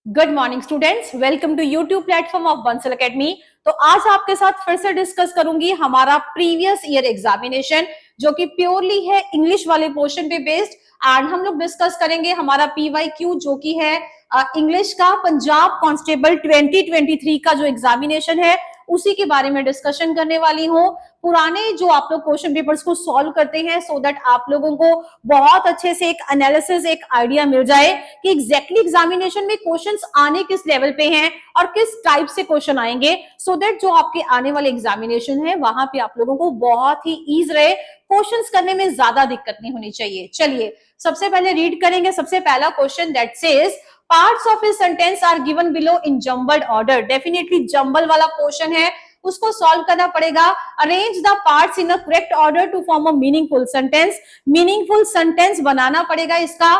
Good morning students, welcome to YouTube platform of Bansal academy. तो आज आपके साथ फिर से डिस्कस करूंगी हमारा प्रीवियस ईयर एग्जामिनेशन जो कि प्योरली है इंग्लिश वाले पोर्शन पे बेस्ड। एंड हम लोग डिस्कस करेंगे हमारा पीवाईक्यू जो कि है इंग्लिश का पंजाब कांस्टेबल 2023 का जो एग्जामिनेशन है उसी के बारे में डिस्कशन करने वाली हूँ। पुराने जो आप लोग क्वेश्चन पेपर्स को सॉल्व करते हैं सो दैट आप लोगों को बहुत अच्छे से एक एनालिसिस, एक आइडिया मिल जाए कि एग्जैक्टली एग्जामिनेशन में क्वेश्चंस आने किस लेवल पे हैं और किस टाइप से क्वेश्चन आएंगे, सो दैट जो आपके आने वाले एग्जामिनेशन है वहां पे आप लोगों को बहुत ही ईज रहे, क्वेश्चंस करने में ज्यादा दिक्कत नहीं होनी चाहिए। चलिए सबसे पहले रीड करेंगे। सबसे पहला question that says parts of a sentence are given below in jumbled order. Definitely jumble वाला क्वेश्चन है, उसको सॉल्व करना पड़ेगा। Arrange the parts in a correct order to form a meaningful sentence. Meaningful sentence बनाना पड़ेगा इसका।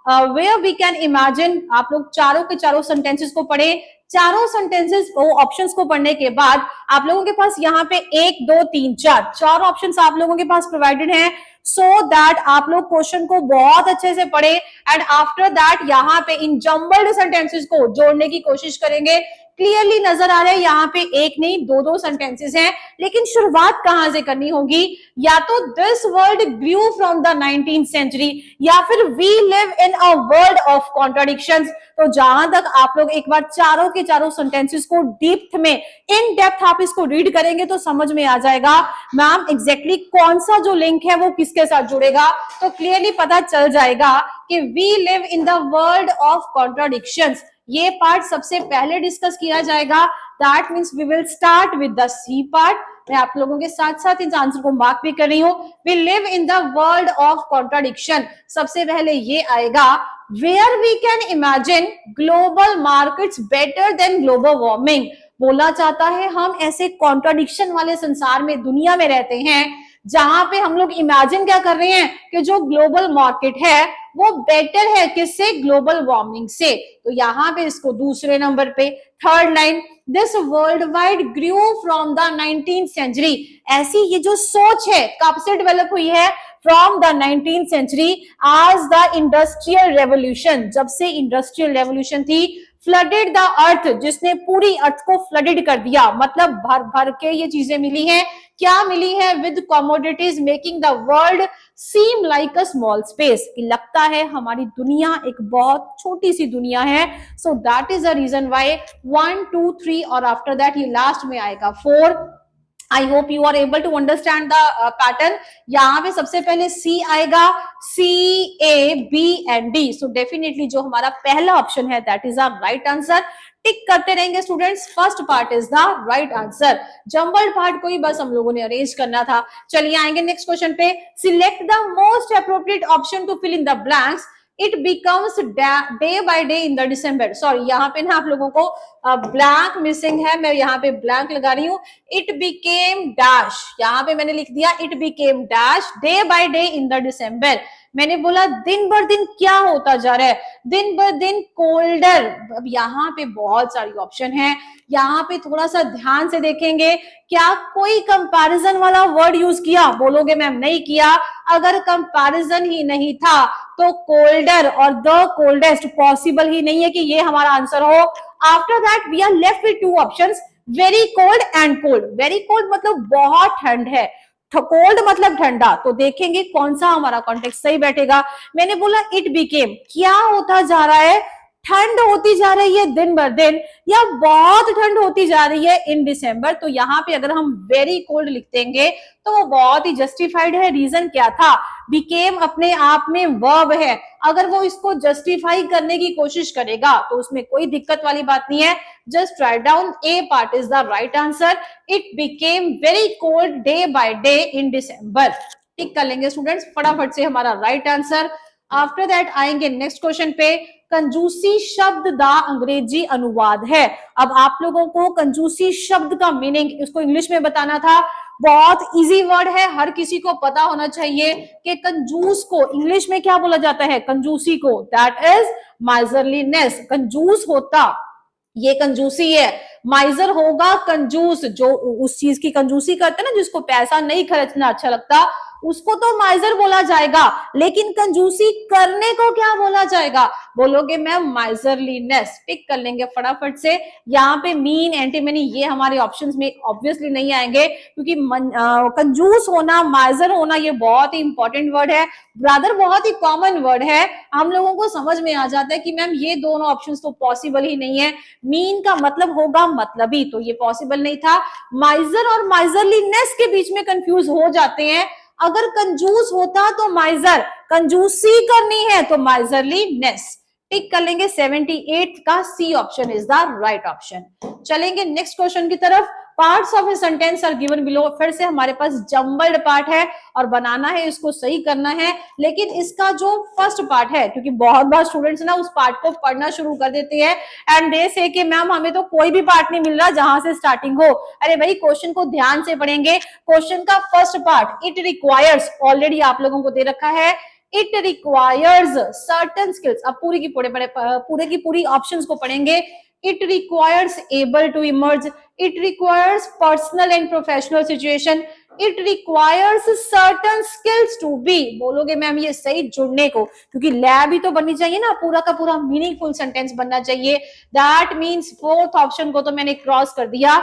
Where we can imagine, आप लोग चारों के चारों सेंटेंसेस को पढ़े। चारों सेंटेंसेस को ऑप्शंस को पढ़ने के बाद आप लोगों के पास यहाँ पे 1 2 3 4 चार ऑप्शंस आप लोगों के पास प्रोवाइडेड हैं, सो दैट आप लोग क्वेश्चन को बहुत अच्छे से पढ़े एंड आफ्टर दैट यहाँ पे इन जम्बल्ड सेंटेंसेस को जोड़ने की कोशिश करेंगे। क्लियरली नजर आ रहा है यहाँ पे एक नहीं दो दो सेंटेंसेस हैं, लेकिन शुरुआत कहां से करनी होगी? या तो this world grew from the 19th century या फिर we live in a world of contradictions. तो जहां तक आप लोग एक बार चारों के चारों सेंटेंसेस को डीप में इन डेप्थ आप इसको रीड करेंगे तो समझ में आ जाएगा मैम एग्जैक्टली कौन सा जो लिंक है वो किसके साथ जुड़ेगा। तो क्लियरली पता चल जाएगा कि we live in the world of contradictions. ये पार्ट सबसे पहले डिस्कस किया जाएगा। That means we will start with the C part. मैं आप लोगों के साथ साथ इस आंसर को मार्क भी कर रही हूं। We live in the world of contradiction. सबसे पहले ये आएगा where we can imagine global markets better than global warming. बोला चाहता है हम ऐसे कॉन्ट्राडिक्शन वाले संसार में, दुनिया में रहते हैं जहां पे हम लोग इमेजिन क्या कर रहे हैं कि जो ग्लोबल मार्केट है वो बेटर है किससे? ग्लोबल वार्मिंग से। तो यहां पे इसको दूसरे नंबर पे third line, this world wide grew from the 19th century. ऐसी ये जो सोच है कब से डेवलप हुई है? फ्रॉम द 19th सेंचुरी आज द इंडस्ट्रियल रेवोल्यूशन, जब से इंडस्ट्रियल रेवोल्यूशन थी। फ्लडेड द अर्थ, जिसने पूरी अर्थ को फ्लडेड कर दिया, मतलब भर भर के ये चीजें मिली हैं। क्या मिली है? With commodities making the world seem like a small space. लगता है हमारी दुनिया एक बहुत छोटी सी दुनिया है। So that is the reason why 1 2 3 और आफ्टर दैट ये लास्ट में आएगा 4। I hope you are able to understand the pattern. यहाँ पे सबसे पहले सी आएगा, C A B and D. So definitely जो हमारा पहला ऑप्शन है that is our right answer. Tick करते रहेंगे students, first part is the right answer. Jumbled part को ही बस हम लोगों ने अरेंज करना था। चलिए आएंगे नेक्स्ट क्वेश्चन पे। Select the most appropriate option to fill in the blanks. It becomes day by day in the December. Sorry यहाँ पे ना आप लोगों को ब्लैंक मिसिंग है, मैं यहाँ पे ब्लैंक लगा रही हूँ। इट बिकेम डैश, यहाँ पे मैंने लिख दिया it became dash day by day in the December. मैंने बोला दिन भर दिन क्या होता जा रहा है? दिन भर दिन कोल्डर। अब यहाँ पे बहुत सारी ऑप्शन है, यहाँ पे थोड़ा सा ध्यान से देखेंगे। क्या कोई कंपैरिजन वाला वर्ड यूज किया? बोलोगे मैम नहीं किया। अगर कंपैरिजन ही नहीं था तो कोल्डर और द कोल्डेस्ट पॉसिबल ही नहीं है कि ये हमारा आंसर हो। After that we are left with two options, very cold and cold. Very cold मतलब बहुत ठंड है, कोल्ड मतलब ठंडा। तो देखेंगे कौन सा हमारा कॉन्टेक्स्ट सही बैठेगा। मैंने बोला इट बिकेम, क्या होता जा रहा है? ठंड होती जा रही है दिन भर दिन, या बहुत ठंड होती जा रही है इन दिसंबर। तो यहाँ पे अगर हम वेरी कोल्ड लिख देंगे तो वो बहुत ही जस्टिफाइड है। रीजन क्या था? बिकेम अपने आप में वर्ब है, अगर वो इसको जस्टिफाई करने की कोशिश करेगा तो उसमें कोई दिक्कत वाली बात नहीं है। Just write down A part is the right answer. It became very cold day by day in December. Tick कर लेंगे स्टूडेंट्स फटाफट से हमारा राइट आंसर। आफ्टर दैट आएंगे नेक्स्ट क्वेश्चन पे। कंजूसी शब्द दा अंग्रेजी अनुवाद है। अब आप लोगों को कंजूसी शब्द का मीनिंग इसको इंग्लिश में बताना था। बहुत इजी वर्ड है, हर किसी को पता होना चाहिए कि कंजूस को इंग्लिश में क्या बोला जाता है? कंजूसी को, दैट इज माइजरलीनेस। कंजूस होता ये कंजूसी है, माइजर होगा कंजूस, जो उस चीज की कंजूसी करते हैं ना, जिसको पैसा नहीं खर्चना अच्छा लगता, उसको तो माइजर बोला जाएगा, लेकिन कंजूसी करने को क्या बोला जाएगा? बोलोगे मैम माइजरलीनेस। टिक कर लेंगे फटाफट से। यहाँ पे मीन, एंटीमनी ये हमारे ऑप्शंस में ऑब्वियसली नहीं आएंगे, क्योंकि कंजूस होना, माइजर होना ये बहुत ही इंपॉर्टेंट वर्ड है, ब्रदर बहुत ही कॉमन वर्ड है। हम लोगों को समझ में आ जाता है कि मैम ये दोनों ऑप्शंस तो पॉसिबल ही नहीं है। मीन का मतलब होगा मतलबी, तो ये पॉसिबल नहीं था। माइजर और माइजरलीनेस के बीच में कंफ्यूज हो जाते हैं। अगर कंजूस होता तो माइजर, कंजूसी करनी है तो माइजरलीनेस। टिक कर लेंगे। 78 का C option is the right option. चलेंगे नेक्स्ट क्वेश्चन की तरफ। Parts of a sentence are given below. फिर से हमारे पास जम्बल्ड पार्ट है और बनाना है, इसको सही करना है। लेकिन इसका जो फर्स्ट पार्ट है, क्योंकि बहुत बार स्टूडेंट्स ना उस पार्ट को पढ़ना शुरू कर देते हैं एंड दे से कि मैम हमें तो कोई भी पार्ट नहीं मिल रहा जहां से स्टार्टिंग हो। अरे भाई क्वेश्चन को ध्यान से पढ़ेंगे। क्वेश्चन का first part it requires, already आप लोगों को दे रखा है, इट रिक्वायर्स सर्टन स्किल्स। अब पूरे की पूरी ऑप्शंस को पढ़ेंगे। It requires able to emerge, it requires personal and professional situation, it requires certain skills to be. बोलोगे मैम ये सही जुड़ने को, क्योंकि लैब ही तो बननी चाहिए ना, पूरा का पूरा मीनिंगफुल सेंटेंस बनना चाहिए। दैट मीन्स फोर्थ ऑप्शन को तो मैंने क्रॉस कर दिया।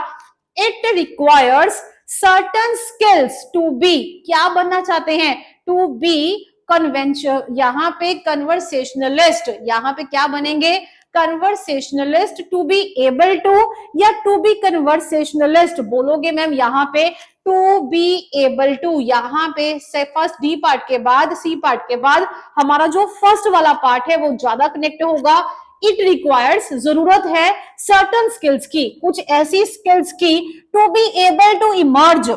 It requires certain skills to be. क्या बनना चाहते हैं? टू बी कन्वेंशन, यहाँ पे कन्वर्सेशनलिस्ट, यहाँ पे क्या बनेंगे? कन्वर्सेशनलिस्ट। टू बी एबल टू या टू बी कन्वर्सेशनलिस्ट? बोलोगे मैम यहाँ पे टू बी एबल टू। यहाँ पे से फर्स्ट डी पार्ट के बाद, सी पार्ट के बाद हमारा जो फर्स्ट वाला पार्ट है वो ज्यादा कनेक्ट होगा। इट रिक्वायर्स, जरूरत है सर्टन स्किल्स की, कुछ ऐसी स्किल्स की, to be able to emerge.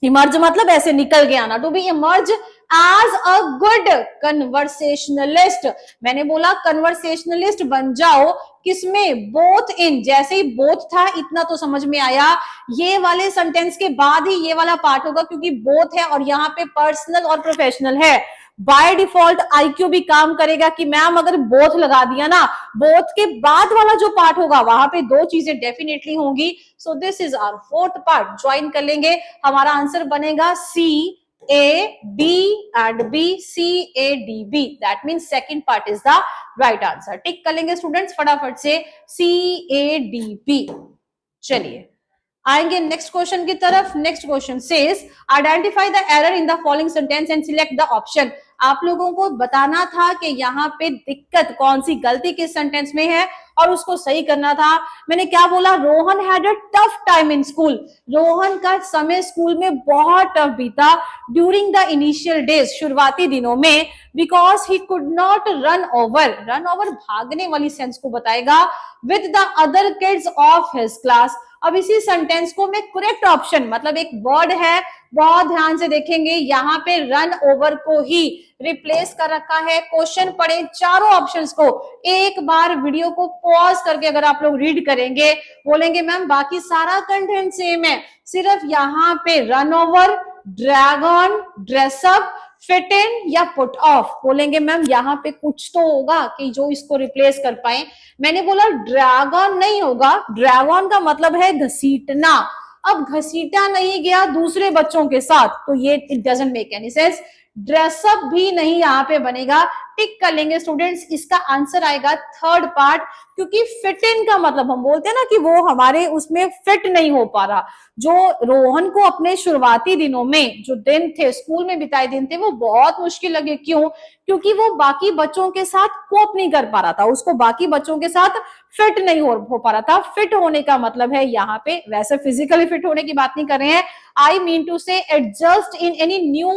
Emerge मतलब ऐसे निकल के आना। To be emerge as a good conversationalist. मैंने बोला कन्वर्सेशनलिस्ट बन जाओ, किसमें? Both in. जैसे ही बोथ था इतना तो समझ में आया, ये वाले सेंटेंस के बाद ही ये वाला पार्ट होगा, क्योंकि बोथ है और यहाँ पे पर्सनल और प्रोफेशनल है। बाय डिफॉल्ट आईक्यू भी काम करेगा कि मैम अगर बोथ लगा दिया ना, बोथ के बाद वाला जो पार्ट होगा वहां पे दो चीजें डेफिनेटली होंगी। So this is our fourth part. Join कर लेंगे। हमारा आंसर बनेगा C A D and B, C A D B. That means second part is the right answer. Tick कर लेंगे स्टूडेंट्स फटाफट से, सी ए डी बी। चलिए आएंगे नेक्स्ट क्वेश्चन की तरफ। Next question says identify the error in the following sentence and select the option. आप लोगों को बताना था कि यहाँ पे दिक्कत कौन सी, गलती किस सेंटेंस में है और उसको सही करना था। मैंने क्या बोला? Rohan had a tough time in school. Rohan का समय स्कूल में बहुत टफ बीता ड्यूरिंग द इनिशियल डेज, शुरुआती दिनों में, because he could not run over. Run over भागने वाली सेंस को बताएगा। With the other kids of his class. अब इसी सेंटेंस को मैं करेक्ट ऑप्शन, मतलब एक वर्ड है, बहुत ध्यान से देखेंगे, यहाँ पे रन ओवर को ही रिप्लेस कर रखा है। क्वेश्चन पढ़े चारों ऑप्शंस को, एक बार वीडियो को पॉज करके अगर आप लोग रीड करेंगे, बोलेंगे मैम बाकी सारा कंटेंट सेम है, सिर्फ यहाँ पे run over, drag on, dress up, fit in या पुट ऑफ। बोलेंगे मैम यहाँ पे कुछ तो होगा कि जो इसको रिप्लेस कर पाए। मैंने बोला ड्रैग ऑन नहीं होगा। ड्रैग ऑन का मतलब है घसीटना। अब घसीटा नहीं गया दूसरे बच्चों के साथ, तो ये it doesn't make any sense. Dress up भी नहीं यहाँ पे बनेगा। टिक कर लेंगे स्टूडेंट्स। इसका आंसर आएगा थर्ड पार्ट, क्योंकि फिट इन का मतलब हम बोलते हैं ना कि वो हमारे उसमें फिट नहीं हो पा रहा। जो रोहन को अपने शुरुआती दिनों में जो दिन थे, स्कूल में बिताए दिन थे, वो बहुत मुश्किल लगे। क्यों? क्योंकि वो बाकी बच्चों के साथ कोप नहीं कर पा रहा था, उसको बाकी बच्चों के साथ फिट नहीं हो पा रहा था। फिट होने का मतलब है यहाँ पे, वैसे फिजिकली फिट होने की बात नहीं कर रहे हैं, I mean to say adjust in any new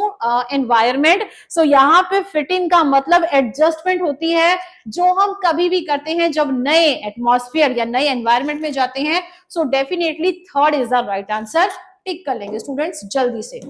environment. So यहाँ पे फिट इन का मतलब एडजस्टमेंट होती है, जो हम कभी भी करते हैं जब नए एटमॉस्फेयर या नए एनवायरमेंट में जाते हैं। So definitely third is the right answer. Tick कर लेंगे स्टूडेंट्स जल्दी से।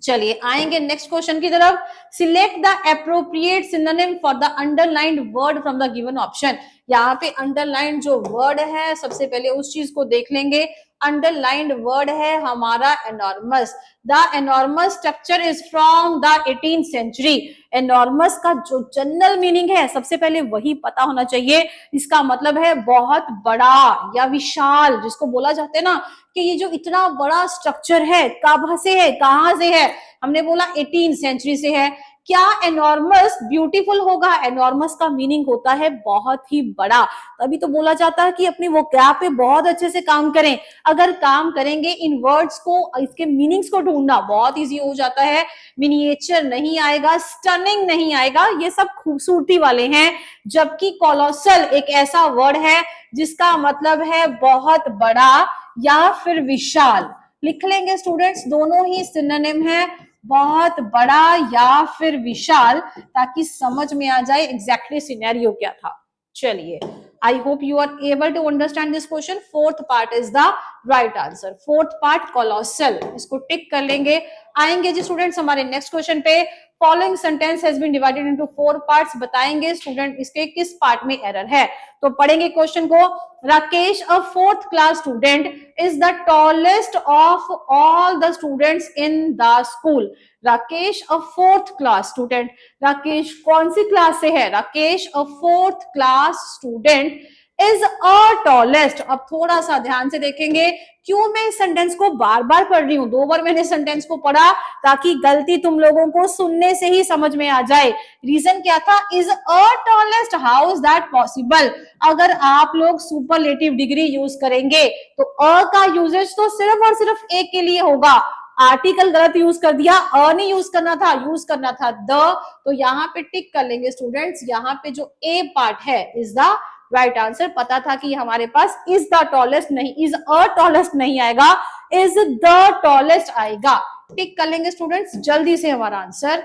चलिए आएंगे नेक्स्ट क्वेश्चन की तरफ। Select the appropriate synonym for the underlined word from the given option. यहाँ पे अंडरलाइन जो वर्ड है, सबसे पहले उस चीज को देख लेंगे। अंडरलाइंड वर्ड है हमारा enormous. The enormous structure is from the 18th century. Enormous का जो जनरल मीनिंग है सबसे पहले वही पता होना चाहिए। इसका मतलब है बहुत बड़ा या विशाल, जिसको बोला जाता है ना कि ये जो इतना बड़ा स्ट्रक्चर है कहां से है, कहां से है, हमने बोला 18th सेंचुरी से है। क्या एनॉर्मस ब्यूटीफुल होगा? एनॉर्मस का मीनिंग होता है बहुत ही बड़ा, तभी तो बोला जाता है कि अपनी वोकैब पे बहुत अच्छे से काम करें। अगर काम करेंगे इन वर्ड्स को, इसके मीनिंग्स को ढूंढना बहुत इजी हो जाता है। मिनिएचर नहीं आएगा, स्टनिंग नहीं आएगा, ये सब खूबसूरती वाले हैं। जबकि कोलोसल एक ऐसा वर्ड है जिसका मतलब है बहुत बड़ा या फिर विशाल। लिख लेंगे स्टूडेंट्स, दोनों ही सिनोनिम है, बहुत बड़ा या फिर विशाल, ताकि समझ में आ जाए एग्जैक्टली सिनेरियो क्या था। चलिए, I hope you are able to understand this question. Fourth part is the right answer. Fourth part colossal, इसको टिक कर लेंगे। आएंगे जी स्टूडेंट्स हमारे नेक्स्ट क्वेश्चन पे। Following sentence has been divided into 4 parts. बताएंगे स्टूडेंट इसके किस पार्ट में एरर है। तो पढ़ेंगे क्वेश्चन को। राकेश, अ 4th class student, is the tallest of all the students in the school. Rakesh a 4th class student, Rakesh कौन सी क्लास से है? राकेश अ 4th class student is a tallest. अब थोड़ा सा ध्यान से देखेंगे, क्यों मैं इस सेंटेंस को बार बार पढ़ रही हूं। 2 बार मैंने सेंटेंस को पढ़ा ताकि गलती तुम लोगों को सुनने से ही समझ में आ जाए। रीजन क्या था? Is a tallest, how is that possible? अगर आप लोग सुपरलेटिव डिग्री यूज करेंगे तो अ का यूजेज तो सिर्फ और सिर्फ एक के लिए होगा। आर्टिकल गलत यूज कर दिया, अ नहीं यूज करना था, यूज करना था द। तो यहाँ पे टिक कर लेंगे स्टूडेंट्स। यहाँ पे जो ए पार्ट है इज द राइट आंसर। पता था कि हमारे पास इज द टॉलेस्ट नहीं, इज अ टॉलेस्ट नहीं आएगा, इज द टॉलेस्ट आएगा। टिक कर लेंगे स्टूडेंट्स, जल्दी से हमारा आंसर।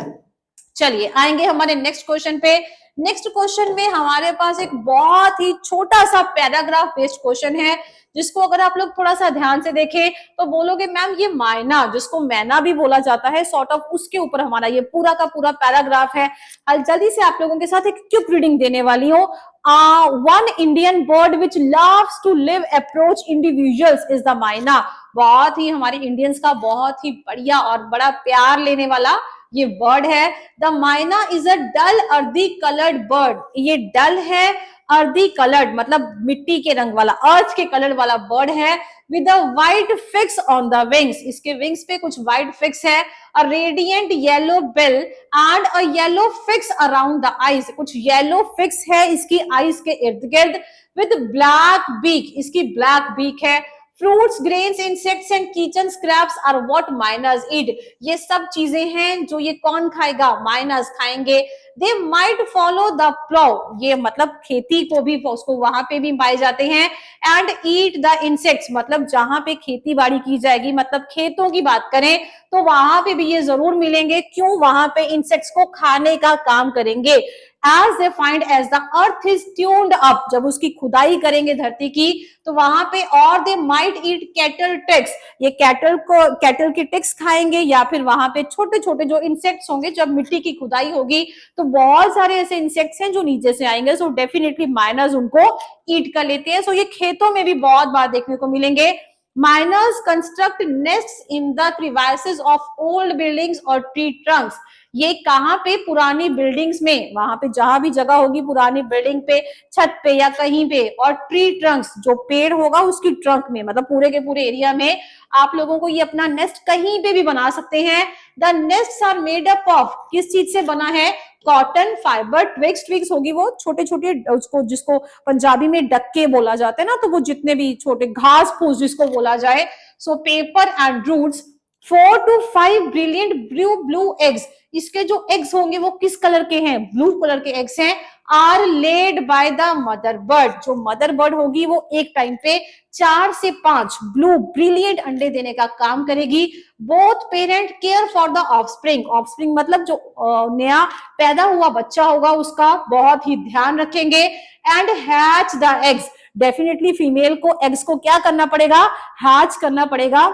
चलिए आएंगे हमारे नेक्स्ट क्वेश्चन पे। नेक्स्ट क्वेश्चन में हमारे पास एक बहुत ही छोटा सा पैराग्राफ बेस्ड क्वेश्चन है, जिसको अगर आप लोग थोड़ा सा ध्यान से देखें तो बोलोगे मैम ये मायना, जिसको मैना भी बोला जाता है सॉर्ट ऑफ, उसके ऊपर हमारा ये पूरा का पूरा पैराग्राफ है। जल्दी से आप लोगों के साथ एक क्विक रीडिंग देने वाली हूँ। One Indian bird which loves to live approach individuals is the myna. बहुत ही हमारे इंडियंस का बहुत ही बढ़िया और बड़ा प्यार लेने वाला ये बर्ड है। The myna is a dull earthy coloured bird. ये डल है, अर्दी कलर्ड मतलब मिट्टी के रंग वाला, अर्थ के कलर वाला बर्ड है। With a white flecks on the wings, इसके विंग्स पे कुछ व्हाइट फिक्स है। A radiant yellow bill and a yellow flecks around the eyes, कुछ येलो फिक्स है इसकी आईज के इर्द गिर्द। विद ब्लैक बीक, इसकी ब्लैक बीक है। Fruits, grains, insects and kitchen scraps are what mynas eat. ये सब चीजें हैं जो ये कौन खाएगा? माइनर्स खाएंगे। They might follow the plough, ये मतलब खेती को भी, उसको वहां पे भी पाए जाते हैं। एंड ईट द इंसेक्ट्स, मतलब जहां पे खेती बाड़ी की जाएगी, मतलब खेतों की बात करें तो वहां पे भी ये जरूर मिलेंगे। क्यों? वहां पे इंसेक्ट्स को खाने का काम करेंगे। As they find as the earth is tuned up, जब उसकी खुदाई करेंगे धरती की तो वहां पे, और they might eat cattle ticks, ये कैटल के टिक्स खाएंगे, या फिर वहां पे छोटे छोटे जो इंसेक्ट्स होंगे, जब मिट्टी की खुदाई होगी तो बहुत सारे ऐसे इंसेक्ट्स हैं जो नीचे से आएंगे, सो डेफिनेटली माइनर्स उनको ईट कर लेते हैं। सो ये खेतों में भी बहुत बार देखने को मिलेंगे। Mynas construct nests in the crevices of old buildings और ट्री ट्रंक्स। ये कहां पे? पुरानी बिल्डिंग्स में, वहां पे जहां भी जगह होगी पुरानी बिल्डिंग पे, छत पे या कहीं पे, और ट्री ट्रंक्स जो पेड़ होगा उसकी ट्रंक में, मतलब पूरे के पूरे एरिया में आप लोगों को ये अपना नेस्ट कहीं पे भी बना सकते हैं। The nests are made up of, किस चीज से बना है? कॉटन फाइबर ट्विग्स, ट्विग्स होगी वो छोटे छोटे, उसको जिसको पंजाबी में डक्के बोला जाता है ना, तो वो जितने भी छोटे घास फूस जिसको बोला जाए। So paper and roots. 4 to 5 brilliant blue eggs, इसके जो एग्स होंगे वो किस कलर के हैं? ब्लू कलर के एग्स हैं। Are laid by the mother bird, जो मदर बर्ड होगी वो एक टाइम पे 4 से 5 ब्लू ब्रिलियंट अंडे देने का काम करेगी। Both parent care for the offspring, offspring मतलब जो नया पैदा हुआ बच्चा होगा उसका बहुत ही ध्यान रखेंगे। And hatch the eggs, definitely female को एग्स को क्या करना पड़ेगा? हैच करना पड़ेगा,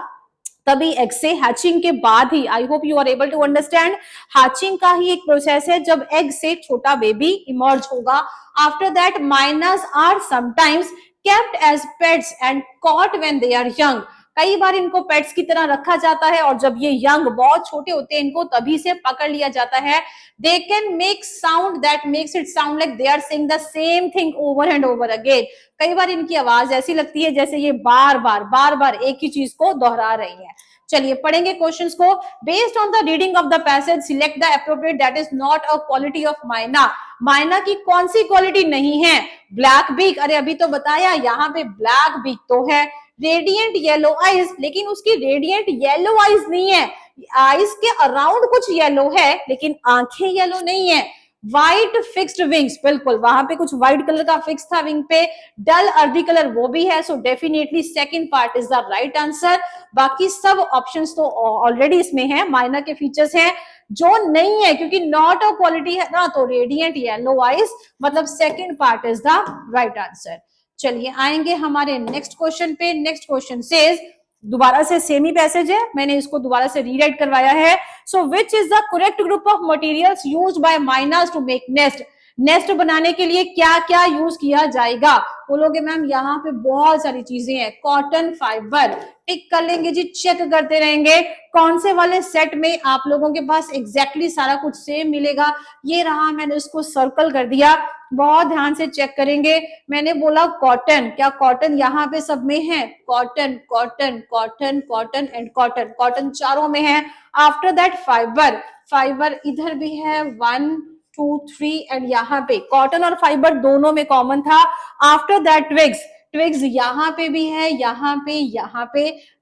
तभी एग से हैचिंग के बाद ही, I hope you are able to understand, hatching का ही एक प्रोसेस है जब एग से छोटा बेबी इमर्ज होगा। After that mynas are sometimes kept as pets and caught when they are young. कई बार इनको पेट्स की तरह रखा जाता है और जब ये यंग बहुत छोटे होते हैं इनको तभी से पकड़ लिया जाता है. They can make sound that makes it sound like they are saying the same thing over and over again. कई बार इनकी आवाज ऐसी लगती है जैसे ये बार बार एक ही चीज को दोहरा रही है. चलिए पढ़ेंगे क्वेश्चंस को. Based on the reading of the passage select the appropriate that is not a quality of माइना. माइना की कौन सी क्वालिटी नहीं है? ब्लैक बीक, अरे अभी तो बताया यहाँ पे ब्लैक बीक तो है. रेडियंट येलो आईज, लेकिन उसकी रेडियंट येलो आईज नहीं है, आईज के अराउंड कुछ येलो है लेकिन आंखें येलो नहीं है. व्हाइट फिक्स्ड विंग्स, बिल्कुल वहां पे कुछ व्हाइट कलर का फिक्स था विंग पे. डल अर्दी कलर वो भी है, so definitely second part is the right answer. बाकी सब ऑप्शंस तो ऑलरेडी इसमें है, माइनर के फीचर्स हैं. जो नहीं है क्योंकि नॉट अ क्वालिटी है ना, तो रेडियंट येलो आईज मतलब second part is the right answer. चलिए आएंगे हमारे नेक्स्ट क्वेश्चन पे. नेक्स्ट क्वेश्चन सेज, दोबारा से सेम ही पैसेज है, मैंने इसको दोबारा से रीराइट करवाया है. So which is the correct group of materials used by mynas to make nest. Nest बनाने के लिए क्या क्या यूज किया जाएगा? बोलोगे मैम यहाँ पे बहुत सारी चीजें हैं. कॉटन फाइबर, टिक कर लेंगे जी, चेक करते रहेंगे कौन से वाले सेट में आप लोगों के पास एग्जैक्टली सारा कुछ सेम मिलेगा. ये रहा, मैंने इसको सर्कल कर दिया, बहुत ध्यान से चेक करेंगे. मैंने बोला कॉटन, क्या कॉटन यहाँ पे सब में है? Cotton cotton cotton cotton and cotton, cotton चारों में है. आफ्टर दैट फाइबर, फाइबर इधर भी है, 1 2 3 एंड यहाँ पे कॉटन और फाइबर दोनों में कॉमन था. आफ्टर दैट ट्विग्स, ट्विग्स यहाँ पे भी है, यहाँ पे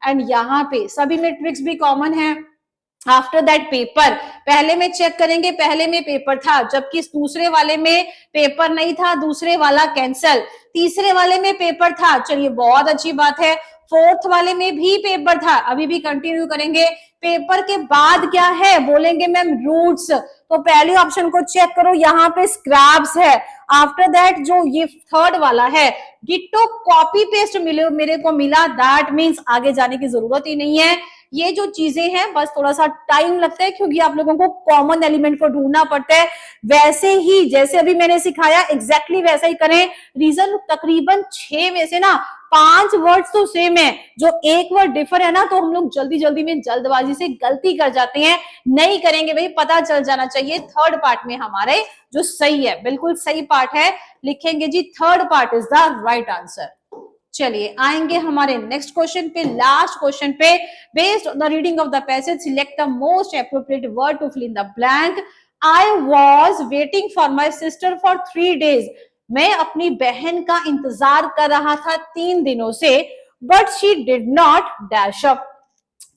एंड यहाँ पे सभी में ट्विग्स भी कॉमन है. आफ्टर दैट पेपर, पहले में चेक करेंगे, पहले में पेपर था जबकि दूसरे वाले में पेपर नहीं था, दूसरे वाला कैंसल. तीसरे वाले में पेपर था, चलिए बहुत अच्छी बात है. फोर्थ वाले में भी पेपर था, अभी भी कंटिन्यू करेंगे. पेपर के बाद क्या है? बोलेंगे मैम रूट्स, तो पहले ऑप्शन को चेक करो, यहाँ पे स्क्रैब्स है. आफ्टर दैट जो ये थर्ड वाला है, डिट्टो कॉपी पेस्ट मिले मेरे को मिला, दैट मीन्स आगे जाने की जरूरत ही नहीं है. ये जो चीजें हैं बस थोड़ा सा टाइम लगता है क्योंकि आप लोगों को कॉमन एलिमेंट को ढूंढना पड़ता है. वैसे ही जैसे अभी मैंने सिखाया एग्जैक्टली वैसा ही करें. रीजन तकरीबन 6 में से ना 5 वर्ड्स तो सेम है, जो एक वर्ड डिफर है ना तो हम लोग जल्दी जल्दी में जल्दबाजी से गलती कर जाते हैं. नहीं करेंगे भाई, पता चल जाना चाहिए. थर्ड पार्ट में हमारे जो सही है, बिल्कुल सही पार्ट है, लिखेंगे जी third part is the right answer. चलिए आएंगे हमारे नेक्स्ट क्वेश्चन पे, लास्ट क्वेश्चन पे. Based on the reading of the passage select the most appropriate word to fill in the blank. I was waiting for my sister for 3 days. मैं अपनी बहन का इंतजार कर रहा था 3 दिनों से. But she did not dash up,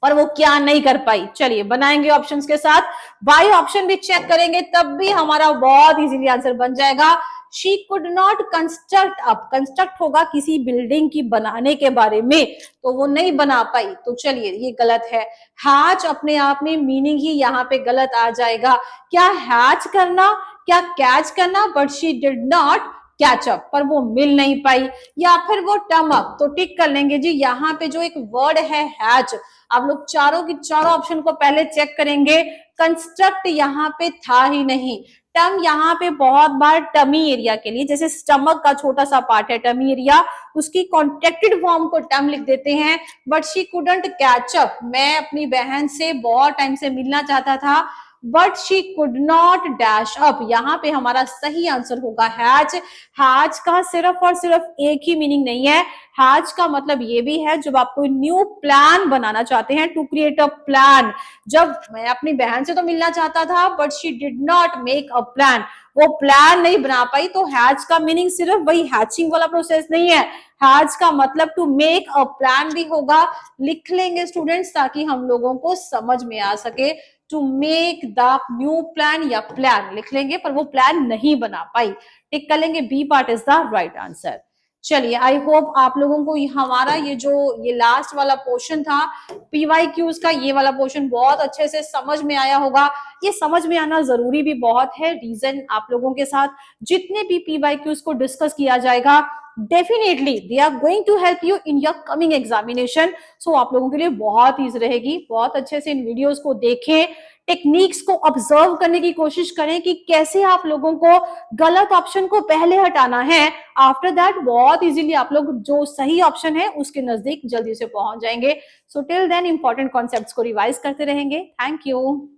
और वो क्या नहीं कर पाई. चलिए बनाएंगे ऑप्शंस के साथ, बाय ऑप्शन भी चेक करेंगे, तब भी हमारा बहुत इजीली आंसर बन जाएगा. She could not construct up, construct होगा किसी बिल्डिंग की बनाने के बारे में, तो वो नहीं बना पाई, तो चलिए ये गलत है. हैच अपने आप में मीनिंग ही यहाँ पे गलत आ जाएगा. क्या हैच करना, क्या कैच करना, but she did not catch up, पर वो मिल नहीं पाई. या फिर वो टर्म अप, तो टिक कर लेंगे जी. यहाँ पे जो एक वर्ड है हैच, आप लोग चारों की चारों ऑप्शन को पहले चेक करेंगे. कंस्ट्रक्ट यहाँ पे था ही नहीं. टर्म यहाँ पे बहुत बार टमी एरिया के लिए, जैसे स्टमक का छोटा सा पार्ट है टमी एरिया, उसकी कॉन्ट्रैक्टेड फॉर्म को टर्म लिख देते हैं. बट शी कुडंट कैचअप, मैं अपनी बहन से बहुत टाइम से मिलना चाहता था. But she could not dash up, यहाँ पे हमारा सही आंसर होगा हैच. हैच का सिर्फ और सिर्फ एक ही मीनिंग नहीं है. हैच का मतलब ये भी है जब आप कोई न्यू प्लान बनाना चाहते हैं, टू क्रिएट अ प्लान. जब मैं अपनी बहन से तो मिलना चाहता था, but she did not make a plan, वो प्लान नहीं बना पाई. तो हैच का मीनिंग सिर्फ वही हैचिंग वाला प्रोसेस नहीं है. हैच का मतलब टू मेक अ प्लान भी होगा. लिख लेंगे स्टूडेंट्स ताकि हम लोगों को समझ में आ सके. To make the new plan या प्लान लिख लेंगे, पर वो प्लान नहीं बना पाई. टिक कर लेंगे, B part is the right answer. चलिए आई होप आप लोगों को हमारा ये लास्ट वाला पोर्शन था पीवाईक्यूज का, ये वाला पोर्शन बहुत अच्छे से समझ में आया होगा. ये समझ में आना जरूरी भी बहुत है. रीजन आप लोगों के साथ जितने भी पीवाईक्यूज को डिस्कस किया जाएगा, definitely they are going to help you in your coming examination. So आप लोगों के लिए बहुत ईजी रहेगी. बहुत अच्छे से इन वीडियोस को देखें, टेक्निक्स को ऑब्जर्व करने की कोशिश करें कि कैसे आप लोगों को गलत ऑप्शन को पहले हटाना है। आफ्टर दैट बहुत इजीली आप लोग जो सही ऑप्शन है उसके नजदीक जल्दी से पहुंच जाएंगे। So till then important concepts को रिवाइज करते रहेंगे। Thank you.